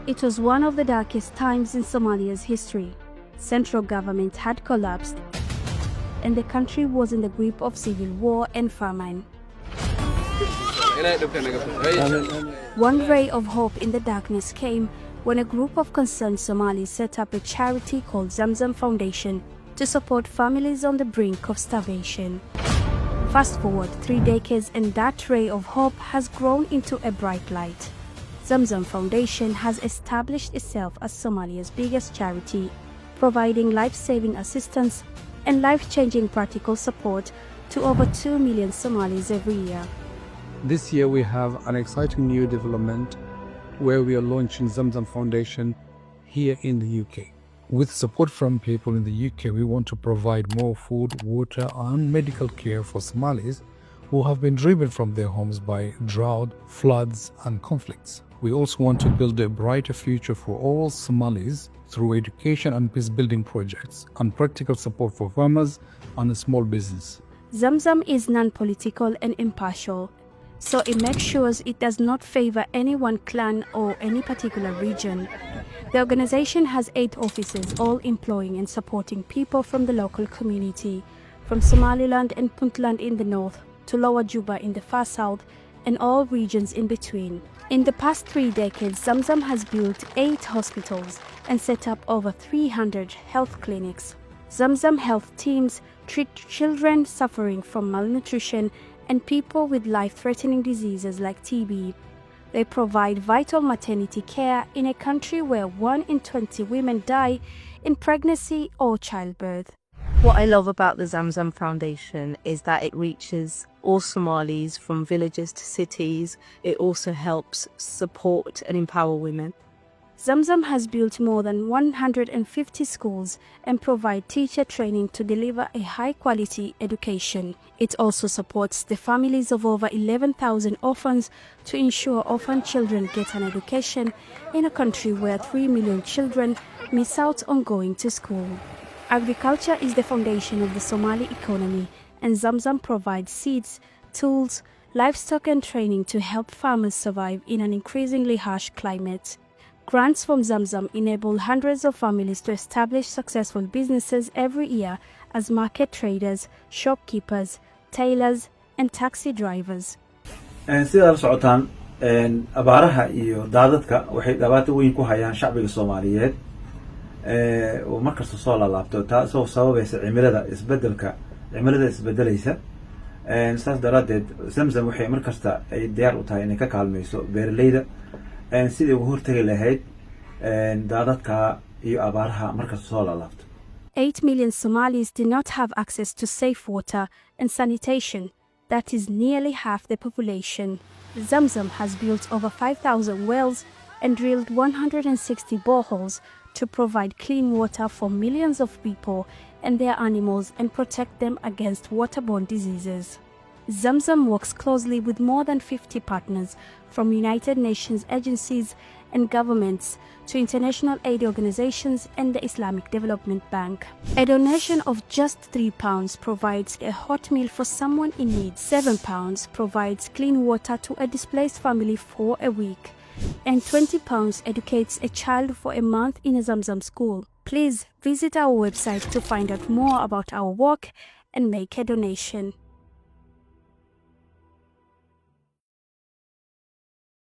It was one of the darkest times in Somalia's history. Central government had collapsed, and the country was in the grip of civil war and famine. One ray of hope in the darkness came when a group of concerned Somalis set up a charity called Zamzam Foundation to support families on the brink of starvation. Fast forward 3 decades and that ray of hope has grown into a bright light. Zamzam Foundation has established itself as Somalia's biggest charity, providing life-saving assistance and life-changing practical support to over 2 million Somalis every year. This year we have an exciting new development where we are launching Zamzam Foundation here in the UK. With support from people in the UK, we want to provide more food, water and medical care for Somalis who have been driven from their homes by drought, floods and conflicts. We also want to build a brighter future for all Somalis through education and peace-building projects and practical support for farmers and small business. Zamzam is non-political and impartial, so it makes sure it does not favor any one clan or any particular region. The organization has 8 offices, all employing and supporting people from the local community, from Somaliland and Puntland in the north to Lower Juba in the far south and all regions in between. In the past 3 decades, Zamzam has built 8 hospitals and set up over 300 health clinics. Zamzam health teams treat children suffering from malnutrition and people with life-threatening diseases like TB. They provide vital maternity care in a country where 1 in 20 women die in pregnancy or childbirth. What I love about the Zamzam Foundation is that it reaches all Somalis from villages to cities. It also helps support and empower women. Zamzam has built more than 150 schools and provide teacher training to deliver a high-quality education. It also supports the families of over 11,000 orphans to ensure orphan children get an education in a country where 3 million children miss out on going to school. Agriculture is the foundation of the Somali economy, and Zamzam provides seeds, tools, livestock and training to help farmers survive in an increasingly harsh climate. Grants from Zamzam enable hundreds of families to establish successful businesses every year as market traders, shopkeepers, tailors and taxi drivers. sida la socotaan abaaraha iyo daadadka waxay dhibaato weyn ku hayaan shacbiga Soomaaliyeed oo markasta soo laabto taasoo sababaysa cimilada isbedelaysa saas daraadeed Zamzam waxay markasta ay diyaar u tahay inay ka kaalmayso beeraleyda sidii ugu hortagi lahayd daadadka iyo abaaraha markasta soo laabto. 8 million Somalis do not have access to safe water and sanitation. That is nearly half the population. Zamzam has built over 5,000 wells and drilled 160 boreholes to provide clean water for millions of people and their animals and protect them against waterborne diseases. Zamzam works closely with more than 50 partners, from United Nations agencies and governments to international aid organizations and the Islamic Development Bank. A donation of just £3 provides a hot meal for someone in need. £7 provides clean water to a displaced family for a week. And £20 educates a child for a month in a Zamzam school. Please visit our website to find out more about our work and make a donation.